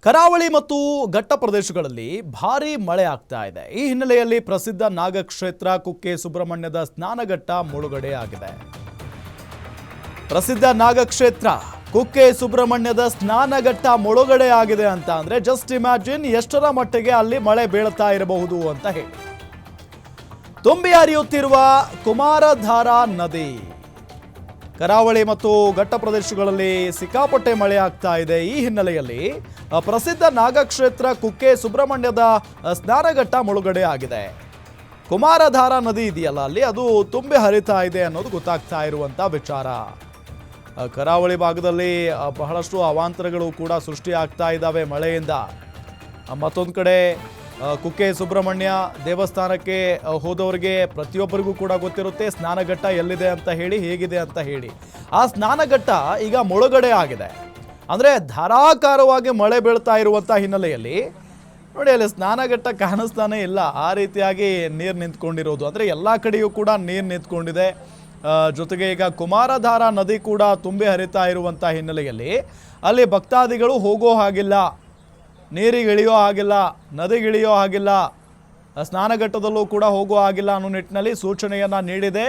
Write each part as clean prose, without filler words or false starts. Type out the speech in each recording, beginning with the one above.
ಕರಾವಳಿ ಮತ್ತು ಘಟ್ಟ ಪ್ರದೇಶಗಳಲ್ಲಿ ಭಾರೀ ಮಳೆ ಆಗ್ತಾ ಇದೆ. ಈ ಹಿನ್ನೆಲೆಯಲ್ಲಿ ಪ್ರಸಿದ್ಧ ನಾಗಕ್ಷೇತ್ರ ಕುಕ್ಕೆ ಸುಬ್ರಹ್ಮಣ್ಯದ ಸ್ನಾನಘಟ್ಟ ಮುಳುಗಡೆಯಾಗಿದೆ. ಪ್ರಸಿದ್ಧ ನಾಗಕ್ಷೇತ್ರ ಕುಕ್ಕೆ ಸುಬ್ರಹ್ಮಣ್ಯದ ಸ್ನಾನಘಟ್ಟ ಮುಳುಗಡೆಯಾಗಿದೆ ಅಂತ ಅಂದ್ರೆ ಜಸ್ಟ್ ಇಮ್ಯಾಜಿನ್ ಎಷ್ಟರ ಮಟ್ಟಿಗೆ ಅಲ್ಲಿ ಮಳೆ ಬೀಳ್ತಾ ಇರಬಹುದು ಅಂತ ಹೇಳಿ. ತುಂಬಿ ಹರಿಯುತ್ತಿರುವ ಕುಮಾರಧಾರಾ ನದಿ ಕರಾವಳಿ ಮತ್ತು ಘಟ್ಟ ಪ್ರದೇಶಗಳಲ್ಲಿ ಸಿಕ್ಕಾಪಟ್ಟೆ ಮಳೆ ಆಗ್ತಾ ಇದೆ. ಈ ಹಿನ್ನೆಲೆಯಲ್ಲಿ ಪ್ರಸಿದ್ಧ ನಾಗಕ್ಷೇತ್ರ ಕುಕ್ಕೆ ಸುಬ್ರಹ್ಮಣ್ಯದ ಸ್ನಾನಘಟ್ಟ ಮುಳುಗಡೆ ಆಗಿದೆ. ಕುಮಾರಧಾರಾ ನದಿ ಇದೆಯಲ್ಲ ಅಲ್ಲಿ ಅದು ತುಂಬಿ ಹರಿತಾ ಇದೆ ಅನ್ನೋದು ಗೊತ್ತಾಗ್ತಾ ಇರುವಂಥ ವಿಚಾರ. ಕರಾವಳಿ ಭಾಗದಲ್ಲಿ ಬಹಳಷ್ಟು ಅವಾಂತರಗಳು ಕೂಡ ಸೃಷ್ಟಿ ಆಗ್ತಾ ಇದ್ದಾವೆ ಮಳೆಯಿಂದ. ಮತ್ತೊಂದು ಕಡೆ ಕುಕ್ಕೆ ಸುಬ್ರಹ್ಮಣ್ಯ ದೇವಸ್ಥಾನಕ್ಕೆ ಹೋದವರಿಗೆ ಪ್ರತಿಯೊಬ್ಬರಿಗೂ ಕೂಡ ಗೊತ್ತಿರುತ್ತೆ ಸ್ನಾನಘಟ್ಟ ಎಲ್ಲಿದೆ ಅಂತ ಹೇಳಿ, ಹೇಗಿದೆ ಅಂತ ಹೇಳಿ. ಆ ಸ್ನಾನಘಟ್ಟ ಈಗ ಮುಳುಗಡೆ ಆಗಿದೆ. ಅಂದರೆ ಧಾರಾಕಾರವಾಗಿ ಮಳೆ ಬೀಳ್ತಾ ಇರುವಂಥ ಹಿನ್ನೆಲೆಯಲ್ಲಿ ನೋಡಿ ಅಲ್ಲಿ ಸ್ನಾನಘಟ್ಟ ಕಾಣಿಸ್ತಾನೆ ಇಲ್ಲ. ಆ ರೀತಿಯಾಗಿ ನೀರು ನಿಂತ್ಕೊಂಡಿರೋದು, ಅಂದರೆ ಎಲ್ಲ ಕಡೆಯೂ ಕೂಡ ನೀರು ನಿಂತ್ಕೊಂಡಿದೆ. ಜೊತೆಗೆ ಈಗ ಕುಮಾರಧಾರಾ ನದಿ ಕೂಡ ತುಂಬಿ ಹರಿತಾ ಇರುವಂಥ ಹಿನ್ನೆಲೆಯಲ್ಲಿ ಅಲ್ಲಿ ಭಕ್ತಾದಿಗಳು ಹೋಗೋ ಹಾಗಿಲ್ಲ, ನೀರಿಗೆ ಇಳಿಯೋ ಹಾಗಿಲ್ಲ, ನದಿಗಿಳಿಯೋ ಹಾಗಿಲ್ಲ, ಸ್ನಾನಘಟ್ಟದಲ್ಲೂ ಕೂಡ ಹೋಗೋ ಹಾಗಿಲ್ಲ ಅನ್ನೋ ನಿಟ್ಟಿನಲ್ಲಿ ಸೂಚನೆಯನ್ನು ನೀಡಿದೆ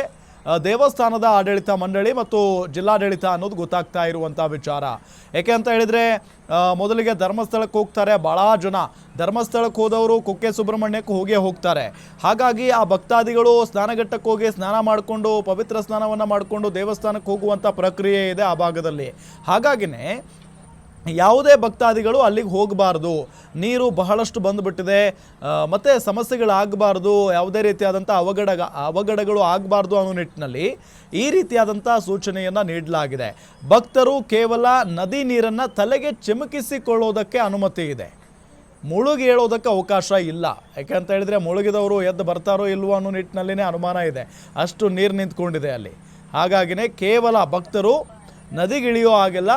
ದೇವಸ್ಥಾನದ ಆಡಳಿತ ಮಂಡಳಿ ಮತ್ತು ಜಿಲ್ಲಾಡಳಿತ ಅನ್ನೋದು ಗೊತ್ತಾಗ್ತಾ ಇರುವಂಥ ವಿಚಾರ. ಯಾಕೆ ಅಂತ ಹೇಳಿದರೆ ಮೊದಲಿಗೆ ಧರ್ಮಸ್ಥಳಕ್ಕೆ ಹೋಗ್ತಾರೆ ಭಾಳ ಜನ. ಧರ್ಮಸ್ಥಳಕ್ಕೆ ಹೋದವರು ಕುಕ್ಕೆ ಸುಬ್ರಹ್ಮಣ್ಯಕ್ಕೆ ಹೋಗ್ತಾರೆ. ಹಾಗಾಗಿ ಆ ಭಕ್ತಾದಿಗಳು ಸ್ನಾನಘಟ್ಟಕ್ಕೆ ಹೋಗಿ ಸ್ನಾನ ಮಾಡಿಕೊಂಡು ಪವಿತ್ರ ಸ್ನಾನವನ್ನು ಮಾಡಿಕೊಂಡು ದೇವಸ್ಥಾನಕ್ಕೆ ಹೋಗುವಂಥ ಪ್ರಕ್ರಿಯೆ ಇದೆ ಆ ಭಾಗದಲ್ಲಿ. ಹಾಗಾಗಿನೇ ಯಾವುದೇ ಭಕ್ತಾದಿಗಳು ಅಲ್ಲಿಗೆ ಹೋಗಬಾರ್ದು, ನೀರು ಬಹಳಷ್ಟು ಬಂದುಬಿಟ್ಟಿದೆ, ಮತ್ತು ಸಮಸ್ಯೆಗಳಾಗಬಾರ್ದು, ಯಾವುದೇ ರೀತಿಯಾದಂಥ ಅವಘಡಗಳು ಆಗಬಾರ್ದು ಅನ್ನೋ ನಿಟ್ಟಿನಲ್ಲಿ ಈ ರೀತಿಯಾದಂಥ ಸೂಚನೆಯನ್ನು ನೀಡಲಾಗಿದೆ. ಭಕ್ತರು ಕೇವಲ ನದಿ ನೀರನ್ನು ತಲೆಗೆ ಚಿಮುಕಿಸಿಕೊಳ್ಳೋದಕ್ಕೆ ಅನುಮತಿ ಇದೆ, ಮುಳುಗಿ ಹೇಳೋದಕ್ಕೆ ಅವಕಾಶ ಇಲ್ಲ. ಯಾಕೆಂತ ಹೇಳಿದರೆ ಮುಳುಗಿದವರು ಎದ್ದು ಬರ್ತಾರೋ ಇಲ್ವೋ ಅನ್ನೋ ನಿಟ್ಟಿನಲ್ಲಿನೇ ಅನುಮಾನ ಇದೆ, ಅಷ್ಟು ನೀರು ನಿಂತ್ಕೊಂಡಿದೆ ಅಲ್ಲಿ. ಹಾಗಾಗಿನೇ ಕೇವಲ ಭಕ್ತರು ನದಿಗಿಳಿಯೋ ಹಾಗೆಲ್ಲ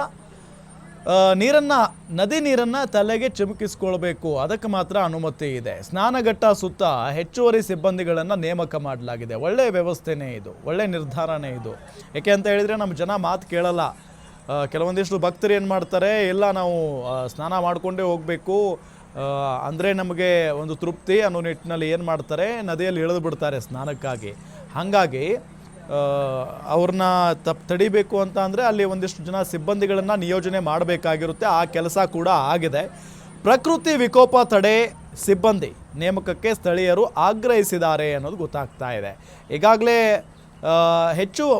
ನದಿ ನೀರನ್ನು ತಲೆಗೆ ಚಿಮುಕಿಸ್ಕೊಳ್ಬೇಕು, ಅದಕ್ಕೆ ಮಾತ್ರ ಅನುಮತಿ ಇದೆ. ಸ್ನಾನಘಟ್ಟ ಸುತ್ತ ಹೆಚ್ಚುವರಿ ಸಿಬ್ಬಂದಿಗಳನ್ನು ನೇಮಕ ಮಾಡಲಾಗಿದೆ. ಒಳ್ಳೆಯ ವ್ಯವಸ್ಥೆನೇ ಇದು, ಒಳ್ಳೆಯ ನಿರ್ಧಾರನೇ ಇದು. ಯಾಕೆ ಅಂತ ಹೇಳಿದರೆ ನಮ್ಮ ಜನ ಮಾತು ಕೇಳಲ್ಲ. ಕೆಲವೊಂದಿಷ್ಟು ಭಕ್ತರು ಏನು ಮಾಡ್ತಾರೆ, ಇಲ್ಲ ನಾವು ಸ್ನಾನ ಮಾಡಿಕೊಂಡೇ ಹೋಗಬೇಕು ಅಂದರೆ ನಮಗೆ ಒಂದು ತೃಪ್ತಿ ಅನ್ನೋ ನಿಟ್ಟಿನಲ್ಲಿ ಏನು ಮಾಡ್ತಾರೆ, ನದಿಯಲ್ಲಿ ಇಳಿದು ಬಿಡ್ತಾರೆ ಸ್ನಾನಕ್ಕಾಗಿ. ಹಾಗಾಗಿ ಅವ್ರನ್ನ ತಡಿಬೇಕು ಅಂತ ಅಂದರೆ ಅಲ್ಲಿ ಒಂದಿಷ್ಟು ಜನ ಸಿಬ್ಬಂದಿಗಳನ್ನು ನಿಯೋಜನೆ ಮಾಡಬೇಕಾಗಿರುತ್ತೆ. ಆ ಕೆಲಸ ಕೂಡ ಆಗಿದೆ. ಪ್ರಕೃತಿ ವಿಕೋಪ ತಡೆ ಸಿಬ್ಬಂದಿ ನೇಮಕಕ್ಕೆ ಸ್ಥಳೀಯರು ಆಗ್ರಹಿಸಿದ್ದಾರೆ ಅನ್ನೋದು ಗೊತ್ತಾಗ್ತಾ ಇದೆ. ಈಗಾಗಲೇ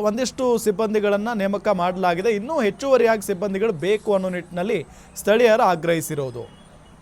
ಒಂದಿಷ್ಟು ಸಿಬ್ಬಂದಿಗಳನ್ನು ನೇಮಕ ಮಾಡಲಾಗಿದೆ. ಇನ್ನೂ ಹೆಚ್ಚುವರಿಯಾಗಿ ಸಿಬ್ಬಂದಿಗಳು ಬೇಕು ಅನ್ನೋ ನಿಟ್ಟಿನಲ್ಲಿ ಸ್ಥಳೀಯರು ಆಗ್ರಹಿಸಿರೋದು.